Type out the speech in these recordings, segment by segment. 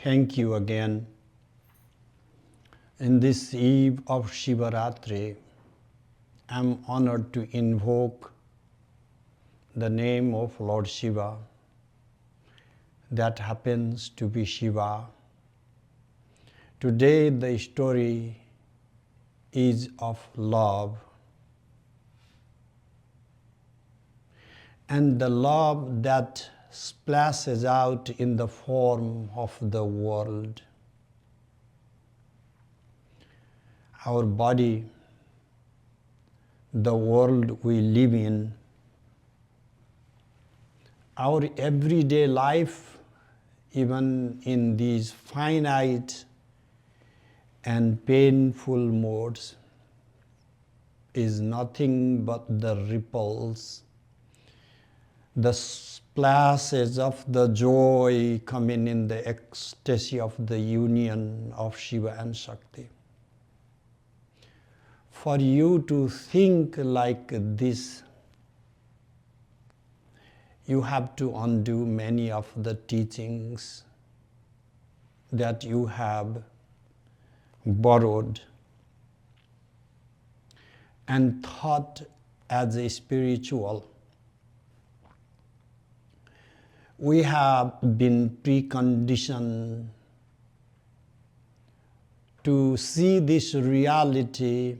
Thank you again. In this eve of Shivaratri, I am honored to invoke the name of Lord Shiva. That happens to be Shiva. Today the story is of love. And the love that splashes out in the form of the world. Our body, the world we live in, our everyday life, even in these finite and painful modes, is nothing but the ripples, the splashes of the joy coming in the ecstasy of the union of Shiva and Shakti. For you to think like this, you have to undo many of the teachings that you have borrowed and thought as a spiritual. We have been preconditioned to see this reality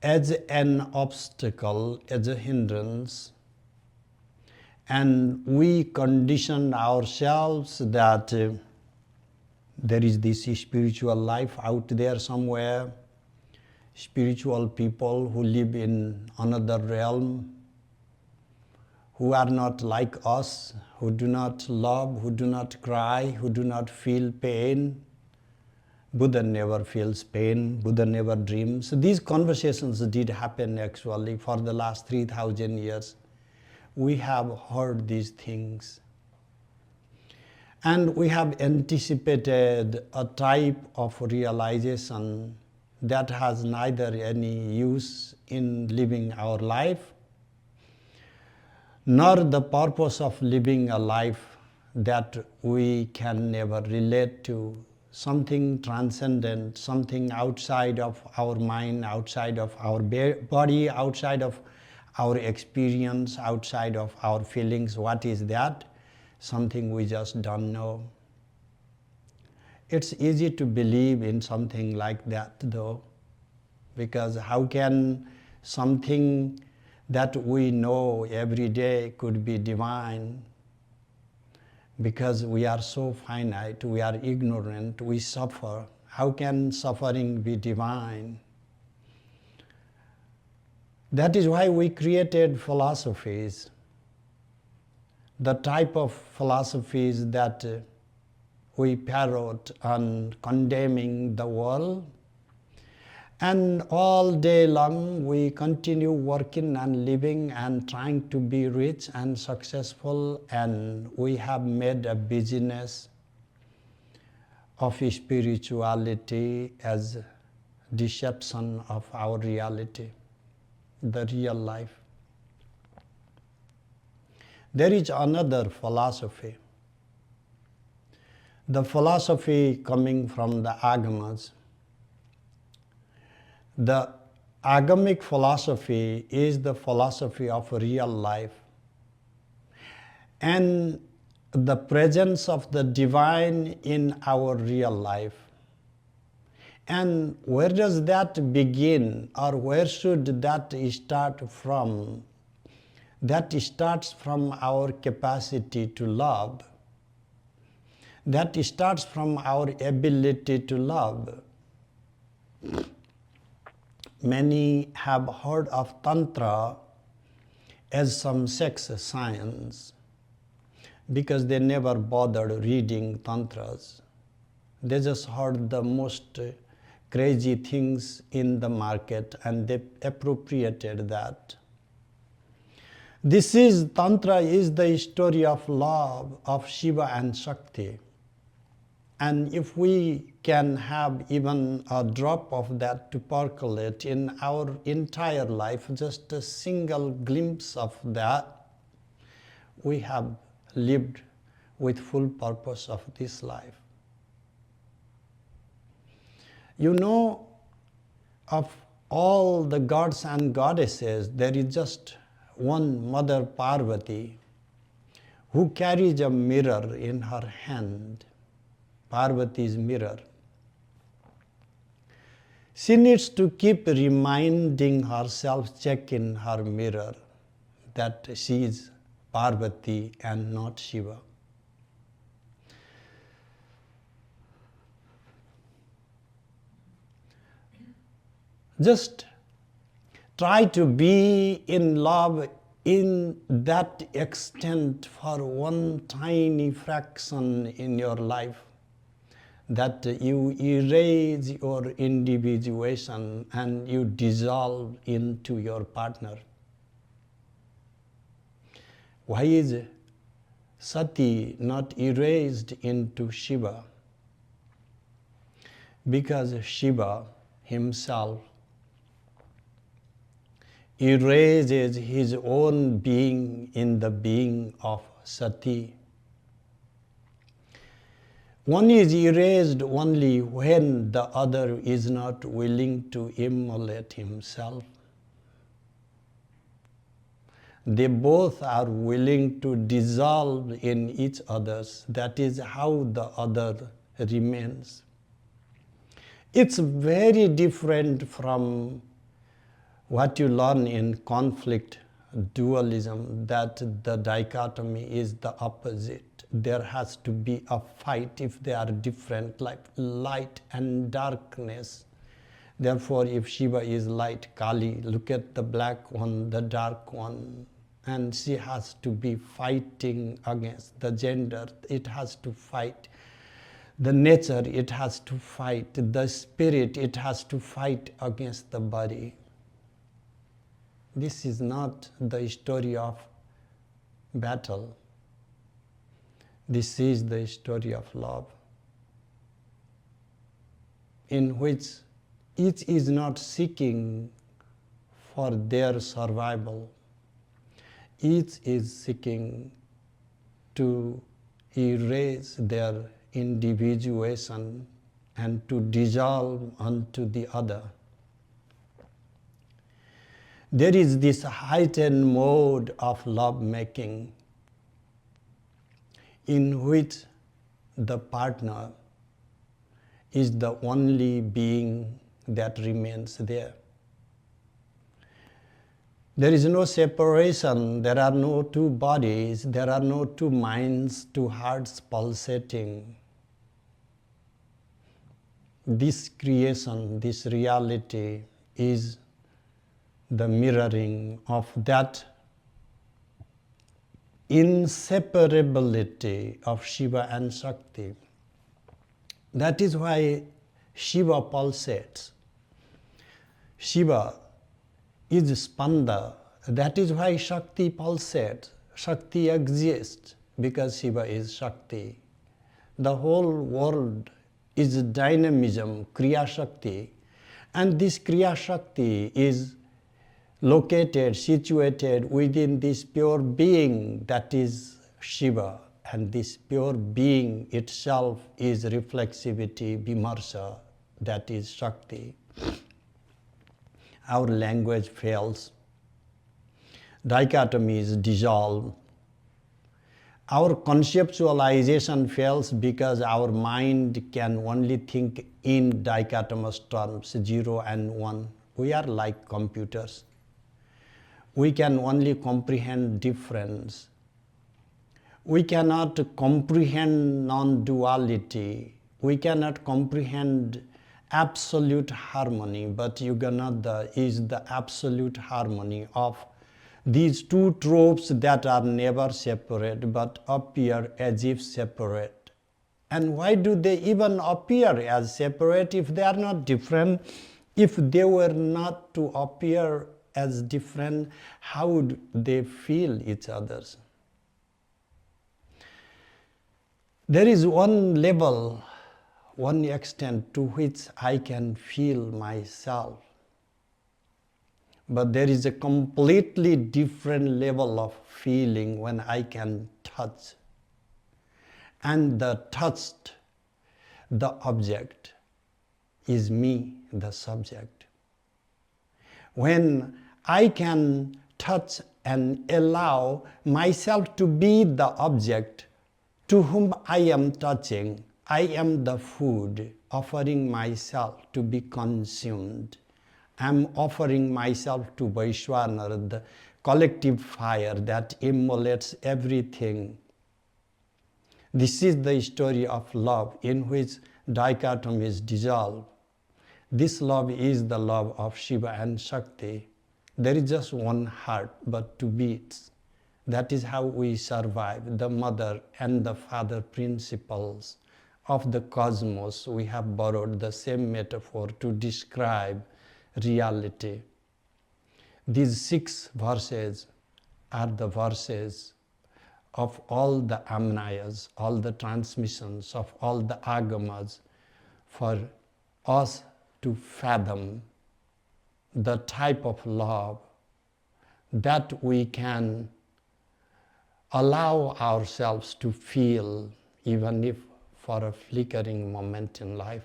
as an obstacle, as a hindrance, and we conditioned ourselves that there is this spiritual life out there somewhere, spiritual people who live in another realm, who are not like us, who do not love, who do not cry, who do not feel pain. Buddha never feels pain, Buddha never dreams. These conversations did happen actually for the last 3,000 years. We have heard these things. And we have anticipated a type of realization that has neither any use in living our life, nor the purpose of living a life that we can never relate to, something transcendent, something outside of our mind, outside of our body, outside of our experience, outside of our feelings. What is that? Something we just don't know. It's easy to believe in something like that though, because how can something that we know every day could be divine? Because we are so finite, we are ignorant, we suffer. How can suffering be divine? That is why we created philosophies, the type of philosophies that we parrot on condemning the world. And all day long we continue working and living and trying to be rich and successful, and we have made a business of spirituality as deception of our reality, the real life. There is another philosophy, the philosophy coming from the Agamas. The Agamic philosophy is the philosophy of real life and the presence of the divine in our real life. And where does that begin, or where should that start from? That starts from our capacity to love. That starts from our ability to love. Many have heard of Tantra as some sex science. because they never bothered reading tantras. They just heard the most crazy things in the market and they appropriated that. Tantra is the story of love of Shiva and Shakti. And if we can have even a drop of that to percolate in our entire life, just a single glimpse of that, we have lived with full purpose of this life. You know, of all the gods and goddesses, there is just one Mother Parvati who carries a mirror in her hand, Parvati's mirror. She needs to keep reminding herself, check in her mirror, that she is Parvati and not Shiva. Just try to be in love in that extent for one tiny fraction in your life, that you erase your individuation and you dissolve into your partner. Why is Sati not erased into Shiva? Because Shiva himself erases his own being in the being of Sati. One is erased only when the other is not willing to immolate himself. They both are willing to dissolve in each other's. That is how the other remains. It's very different from what you learn in conflict dualism, that the dichotomy is the opposite. There has to be a fight if they are different, like light and darkness. Therefore, if Shiva is light, Kali, look at the black one, the dark one, and she has to be fighting against the gender. It has to fight the nature, it has to fight the spirit, it has to fight against the body. This is not the story of battle. This is the story of love, in which each is not seeking for their survival. Each is seeking to erase their individuation and to dissolve unto the other. There is this heightened mode of love-making in which the partner is the only being that remains there. There is no separation, there are no two bodies, there are no two minds, two hearts pulsating. This creation, this reality is the mirroring of that inseparability of Shiva and Shakti. That is why Shiva pulsates. Shiva is Spanda. That is why Shakti pulsates. Shakti exists because Shiva is Shakti. The whole world is dynamism, Kriya Shakti. And this Kriya Shakti is located, situated within this pure being that is Shiva. And this pure being itself is reflexivity, Vimarsha, that is Shakti. Our language fails. Dichotomies dissolve. Our conceptualization fails because our mind can only think in dichotomous terms, 0 and 1. We are like computers. We can only comprehend difference. We cannot comprehend non-duality. We cannot comprehend absolute harmony, but Yuganaddha is the absolute harmony of these two tropes that are never separate but appear as if separate. And why do they even appear as separate if they are not different? If they were not to appear as different, how would they feel each other's? There is one level, one extent to which I can feel myself. But there is a completely different level of feeling when I can touch. And the touched, the object, is me, the subject. When I can touch and allow myself to be the object to whom I am touching, I am the food offering myself to be consumed. I am offering myself to Vaishwanar, the collective fire that immolates everything. This is the story of love in which dichotomies dissolve. This love is the love of Shiva and Shakti. There is just one heart, but two beats. That is how we survive. The mother and the father principles of the cosmos, we have borrowed the same metaphor to describe reality. These 6 verses are the verses of all the amnayas, all the transmissions of all the agamas, for us to fathom the type of love that we can allow ourselves to feel, even if for a flickering moment in life.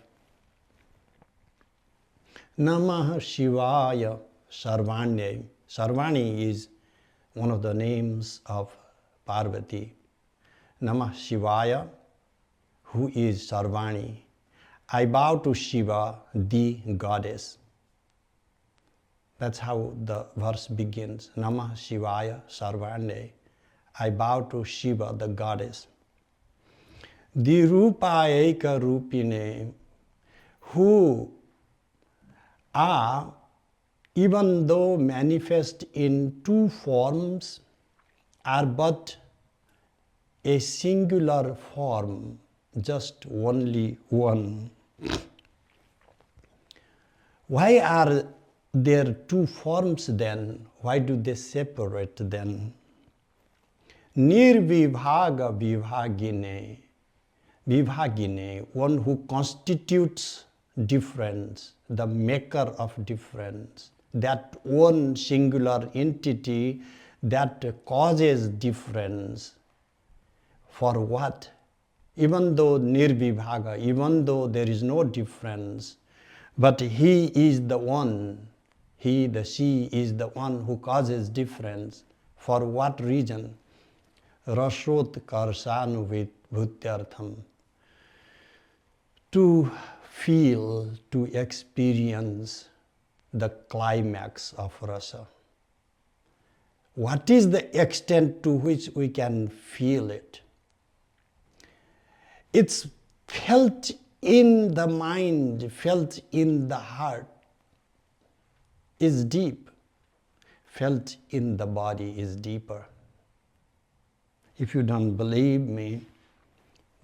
Namah Shivaya Sarvanye. Sarvani is one of the names of Parvati. Namah Shivaya, who is Sarvani. I bow to Shiva, the goddess. That's how the verse begins. Namah Shivaya Sarvane. I bow to Shiva, the goddess. The Rupa Eka Rupine, who are, even though manifest in 2 forms, are but a singular form, just only one. Why are there 2 forms then? Why do they separate then? Nirvibhaga vibhagine. Vibhagine, one who constitutes difference, the maker of difference, that one singular entity that causes difference. For what? Even though nirvibhaga, even though there is no difference, but he is the one, he, the she, is the one who causes difference. For what reason? Rasot karsanu bhutyartham. To feel, to experience the climax of rasa. What is the extent to which we can feel it? It's felt in the mind, felt in the heart, is deep. Felt in the body is deeper. If you don't believe me,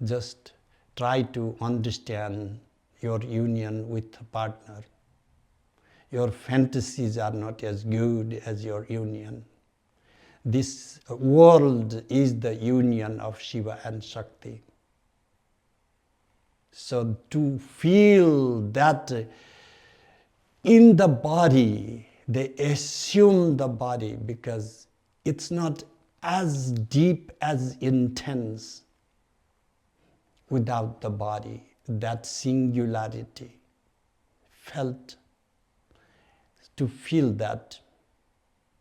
just try to understand your union with a partner. Your fantasies are not as good as your union. This world is the union of Shiva and Shakti. So to feel that in the body, they assume the body because it's not as deep, as intense without the body. That singularity felt. To feel that,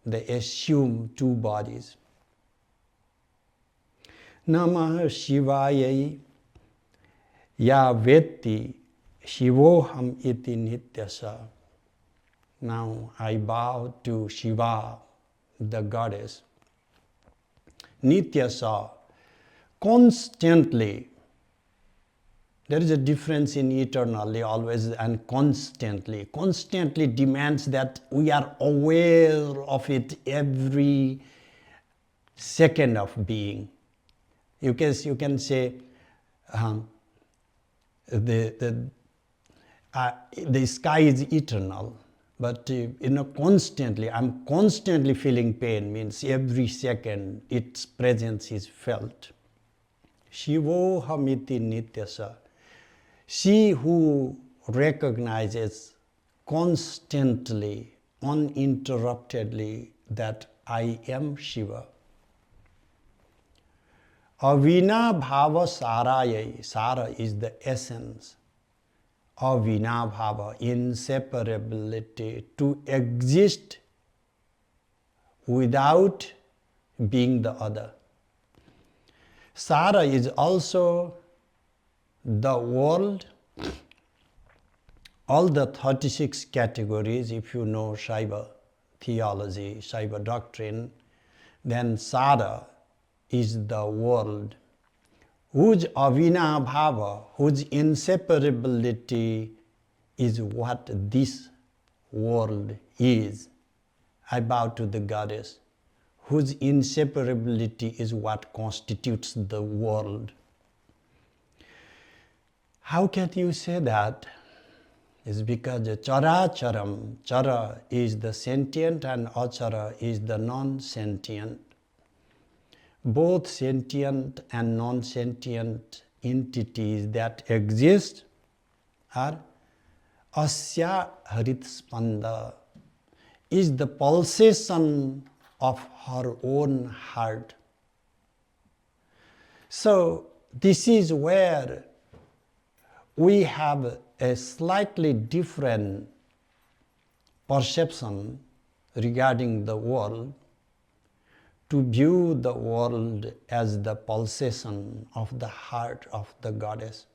they assume 2 bodies. Namah Shivaya ya vetti shivoham iti nityasa. Now I bow to Shiva, the goddess. Nityasa, constantly. There is a difference in eternally, always and constantly. Constantly demands that we are aware of it every second of being. You can say the sky is eternal, but constantly, I'm constantly feeling pain, means every second its presence is felt. Shivohamiti nityasa. She who recognizes constantly, uninterruptedly that I am Shiva. Avina bhava sarayai. Sara is the essence. Avina bhava, inseparability, to exist without being the other. Sara is also the world, all the 36 categories. If you know Shaiva theology, Shaiva doctrine, then Sara is the world, whose avina bhava, whose inseparability is what this world is. I bow to the goddess, whose inseparability is what constitutes the world. How can you say that? It's because chara-charam, chara is the sentient and achara is the non-sentient. Both sentient and non-sentient entities that exist are asya harit spanda, is the pulsation of her own heart. So this is where we have a slightly different perception regarding the world, to view the world as the pulsation of the heart of the goddess.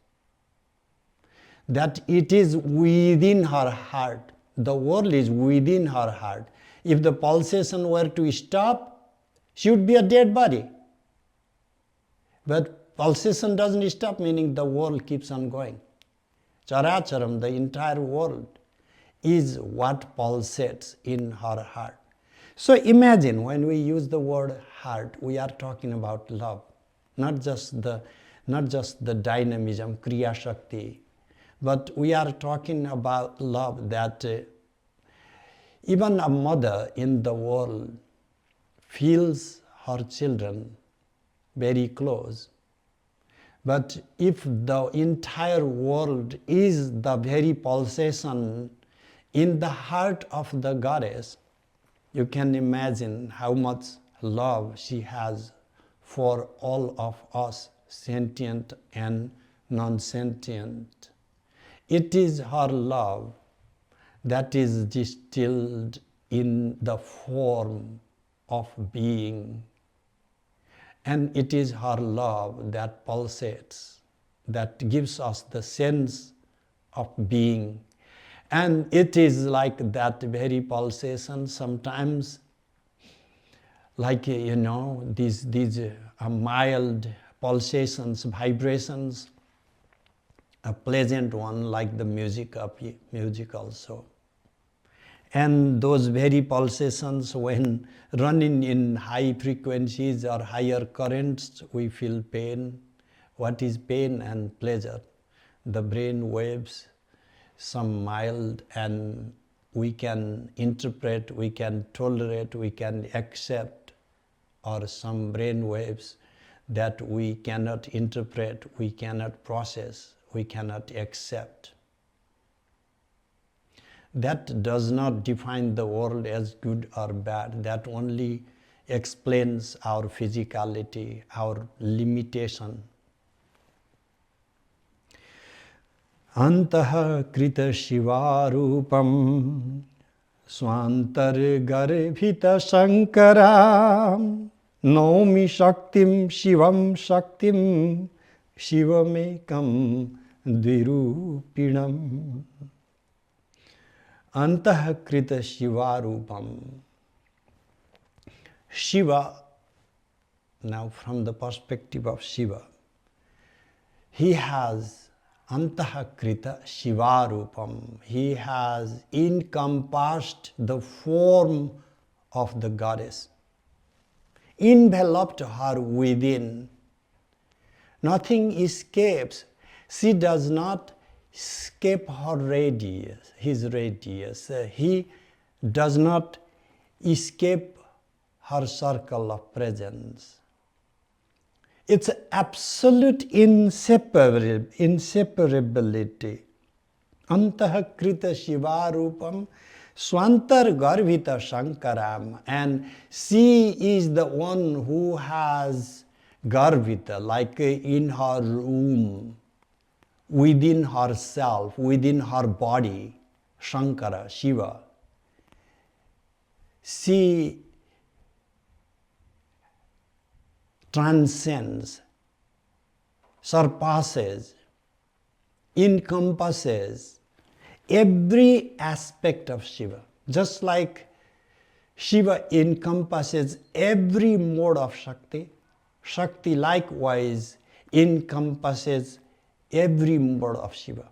That it is within her heart. The world is within her heart. If the pulsation were to stop, she would be a dead body. But pulsation doesn't stop, meaning the world keeps on going. Characharam, the entire world, is what pulsates in her heart. So imagine, when we use the word heart, we are talking about love, not just the dynamism, Kriya Shakti, but we are talking about love that even a mother in the world feels her children very close. But if the entire world is the very pulsation in the heart of the goddess, you can imagine how much love she has for all of us, sentient and non-sentient. It is her love that is distilled in the form of being. And it is her love that pulsates, that gives us the sense of being. And it is like that very pulsation sometimes, like, these mild pulsations, vibrations, a pleasant one like the music also. And those very pulsations, when running in high frequencies or higher currents, we feel pain. What is pain and pleasure? The brain waves, some mild, and we can interpret, we can tolerate, we can accept, or some brain waves that we cannot interpret, we cannot process, we cannot accept. That does not define the world as good or bad. That only explains our physicality, our limitation. Antah krita shivarupam swantar garbhita shankaram naumi shaktim shivam shaktim shivamekam dvirupinam. Antah krita shivarupam. Shiva, now from the perspective of Shiva, he has Antahakrita Shivarupam. He has encompassed the form of the goddess, enveloped her within. Nothing escapes. She does not escape her radius, his radius. He does not escape her circle of presence. It's absolute inseparability. Antahakrita Shivarupam Swantar Garvita Shankaram. And she is the one who has Garvita, like in her womb, within herself, within her body, Shankara, Shiva. She transcends, surpasses, encompasses every aspect of Shiva. Just like Shiva encompasses every mode of Shakti, Shakti likewise encompasses every mode of Shiva.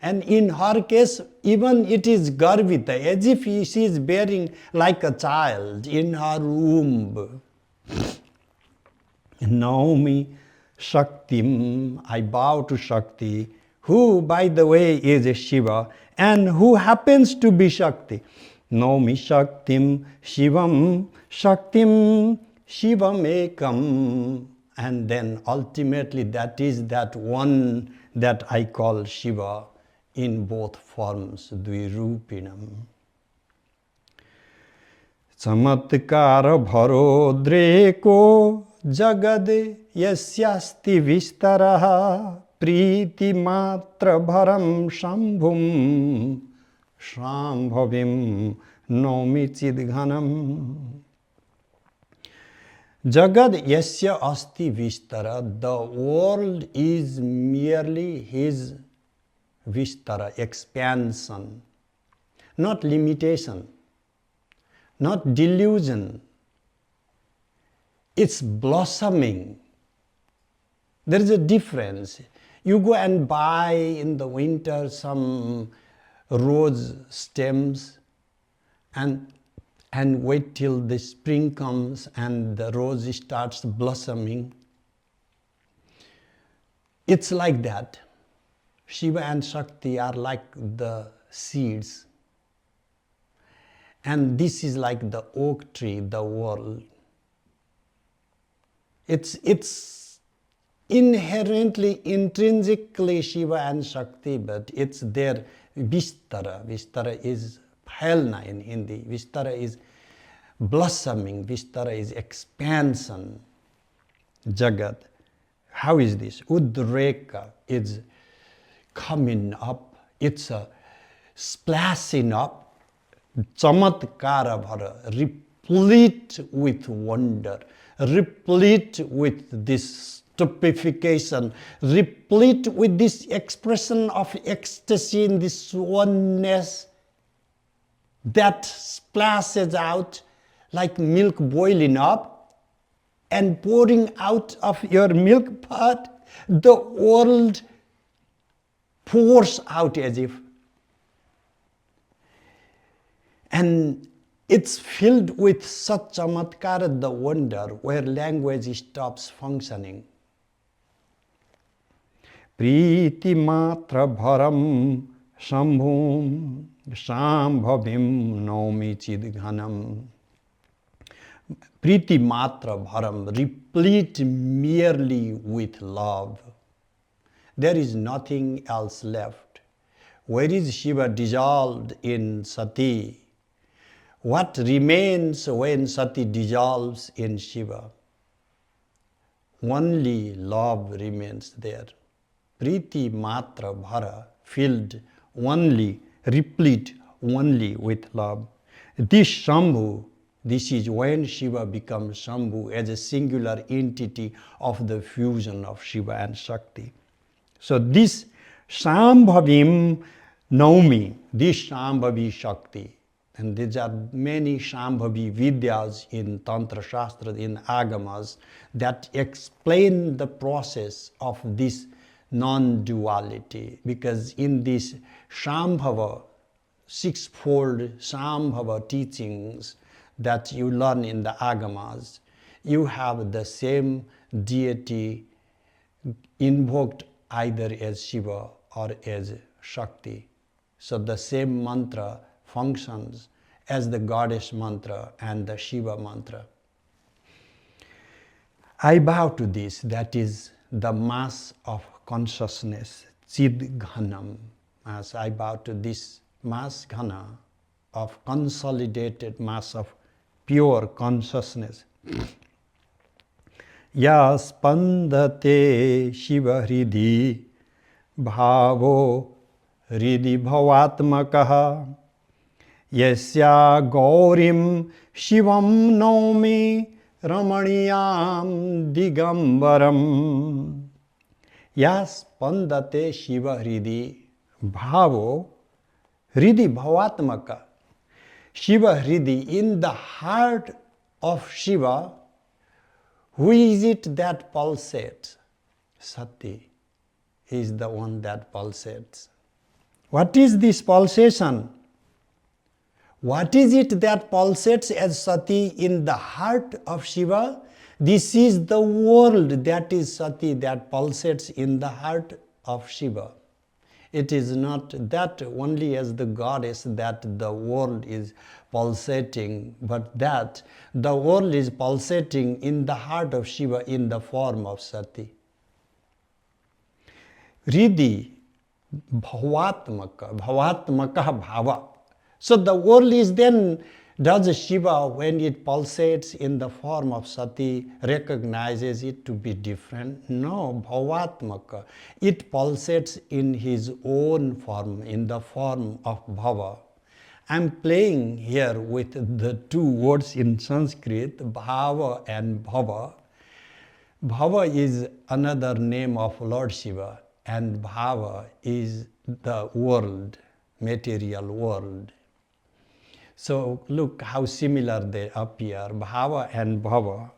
And in her case, even it is Garvita, as if she is bearing like a child in her womb. Naumi Shaktim, I bow to Shakti, who by the way is a Shiva and who happens to be Shakti. Naumi Shaktim, Shivam, Shaktim, Shivam Ekam. And then ultimately that is that one that I call Shiva in both forms, Dvirupinam. Chamatkara bharodreko jagad yasyasti vistaraha priti matra bharam shambhum shambhavim nomi chidghanam. Jagad yasya asti vistara, the world is merely his vistara, expansion, not limitation, not delusion. It's blossoming. There is a difference. You go and buy in the winter some rose stems and wait till the spring comes and the rose starts blossoming. It's like that. Shiva and Shakti are like the seeds. And this is like the oak tree, the world. It's inherently, intrinsically Shiva and Shakti, but it's their Vistara. Vistara is Phalna in Hindi. Vistara is blossoming. Vistara is expansion. Jagat. How is this? Udreka is coming up. It's a splashing up. Chamatkara bhara, replete with wonder, replete with this stupefaction, replete with this expression of ecstasy in this oneness that splashes out like milk boiling up and pouring out of your milk pot. The world pours out as if. And it's filled with such chamatkara, the wonder, where language stops functioning. Priti matra bharam shambhum shambhavim naumi chidghanam. Priti matra bharam, replete merely with love. There is nothing else left. Where is Shiva dissolved in Sati? What remains when Sati dissolves in Shiva? Only love remains there. Priti matra bhara, filled only, replete only with love. This Shambhu, this is when Shiva becomes Shambhu as a singular entity of the fusion of Shiva and Shakti. So this Shambhavim Naumi, this Shambhavi Shakti, and there are many Shambhavi Vidyas in Tantra Shastra, in Agamas, that explain the process of this non-duality, because in this Shambhava, sixfold Shambhava teachings that you learn in the Agamas, you have the same deity invoked either as Shiva or as Shakti. So the same mantra functions as the goddess mantra and the Shiva mantra. I bow to this, that is the mass of consciousness, Chid Ghanam. As I bow to this mass Ghana of consolidated mass of pure consciousness. Ya spandate Shiva Hridi Bhavo Hridi Bhavatmakaha Yasya Gaurim Shivam Naumi Ramaniyam Digambaram. Yas Pandate Shiva Hridi Bhavo Hridi Bhavatmaka. Shiva Hridi, in the heart of Shiva, who is it that pulsates? Sati is the one that pulsates. What is this pulsation? What is it that pulsates as Sati in the heart of Shiva? This is the world that is Sati, that pulsates in the heart of Shiva. It is not that only as the goddess that the world is pulsating, but that the world is pulsating in the heart of Shiva in the form of Sati. Hridi, Bhavatmaka, Bhavatmaka Bhava. So the world is then, does Shiva, when it pulsates in the form of Sati, recognizes it to be different? No, Bhavatmaka. It pulsates in his own form, in the form of Bhava. I'm playing here with the two words in Sanskrit, Bhava and Bhava. Bhava is another name of Lord Shiva, and Bhava is the world, material world. So look how similar they appear, Bhava and Bhava.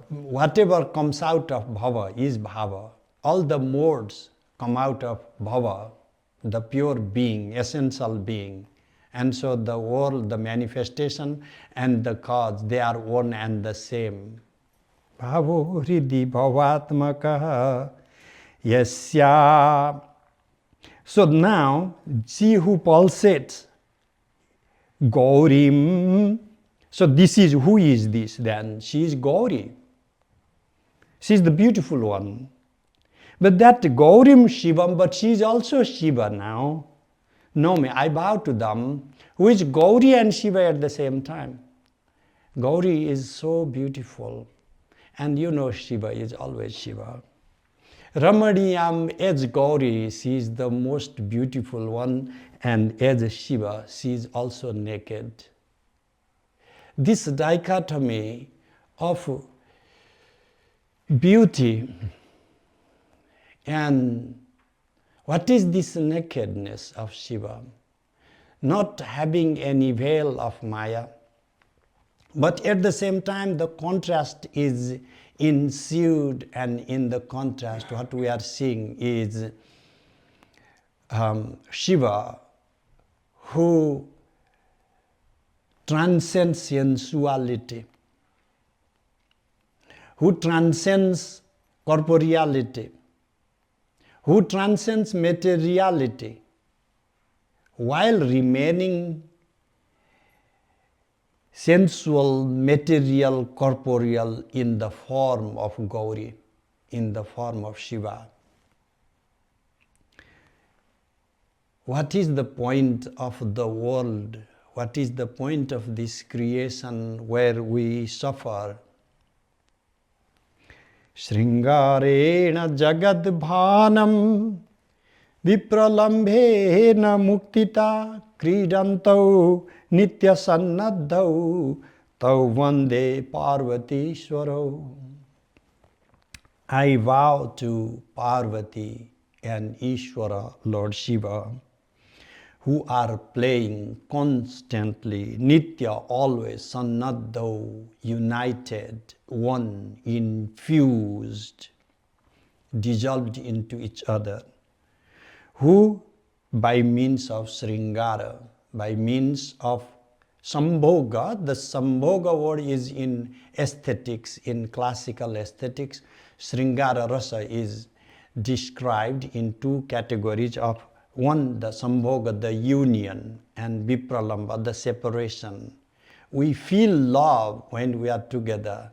Whatever comes out of Bhava is Bhava. All the modes come out of Bhava, the pure being, essential being. And so the world, the manifestation and the cause, they are one and the same. Bhavo Hridi Bhavatmaka Yasya. So now, see who pulsates. Gaurim. So this is, who is this then? She is Gauri. She is the beautiful one. But that Gaurim Shivam, but she is also Shiva now. No, I bow to them, who is Gauri and Shiva at the same time. Gauri is so beautiful. And you know Shiva is always Shiva. Ramaniyam as Gauri, she is the most beautiful one, and as Shiva, she is also naked. This dichotomy of beauty and what is this nakedness of Shiva? Not having any veil of Maya, but at the same time the contrast is ensued, and in the contrast what we are seeing is Shiva, who transcends sensuality, who transcends corporeality, who transcends materiality, while remaining sensual, material, corporeal in the form of Gauri, in the form of Shiva. What is the point of the world? What is the point of this creation where we suffer? Shringarena jagad bhanam vipralambhena muktita kridantau nitya sannadhau tau vande parvatishwaro. I vow to Parvati and Ishvara, Lord Shiva, who are playing constantly, nitya, always, sannadhau, united, one, infused, dissolved into each other, who by means of Sringara, by means of Sambhoga, the Sambhoga word is in aesthetics, in classical aesthetics. Sringara rasa is described in two categories of one, the Sambhoga, the union, and Vipralamba, the separation. We feel love when we are together,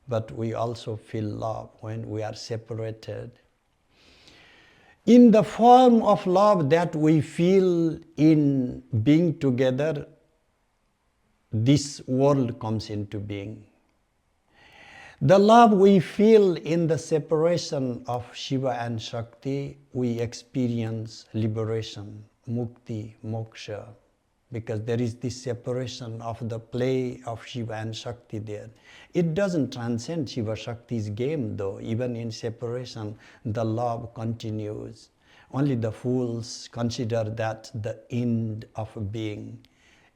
but we also feel love when we are separated. In the form of love that we feel in being together, this world comes into being. The love we feel in the separation of Shiva and Shakti, we experience liberation, mukti, moksha, because there is this separation of the play of Shiva and Shakti there. It doesn't transcend Shiva-Shakti's game though. Even in separation, the love continues. Only the fools consider that the end of being.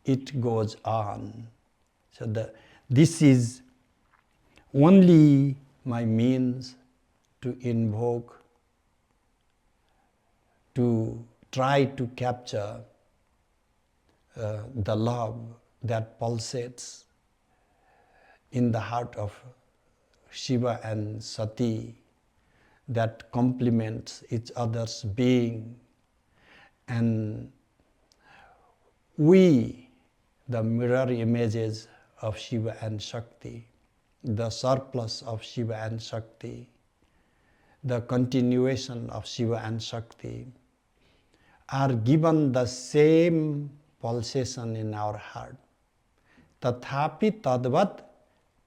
It goes on. So this is only my means to invoke, to try to capture the love that pulsates in the heart of Shiva and Sati, that complements each other's being. And we, the mirror images of Shiva and Shakti, the surplus of Shiva and Shakti, the continuation of Shiva and Shakti, are given the same pulsation in our heart. Tathapi tadvat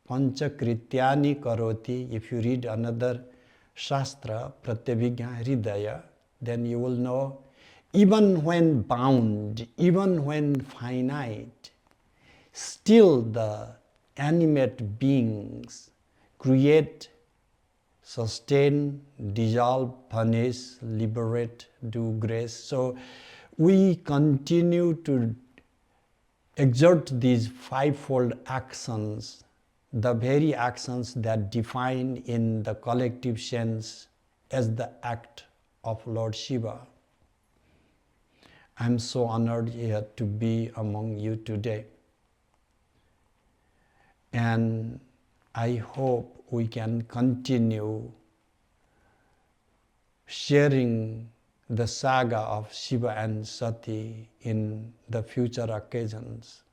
panchakrityani karoti. If you read another shastra, Pratyabhijna Hridaya, then you will know, even when bound, even when finite, still the animate beings create, sustain, dissolve, punish, liberate, do grace. So we continue to exert these fivefold actions, the very actions that define in the collective sense as the act of Lord Shiva. I'm so honored here to be among you today. And I hope we can continue sharing the saga of Shiva and Sati in the future occasions.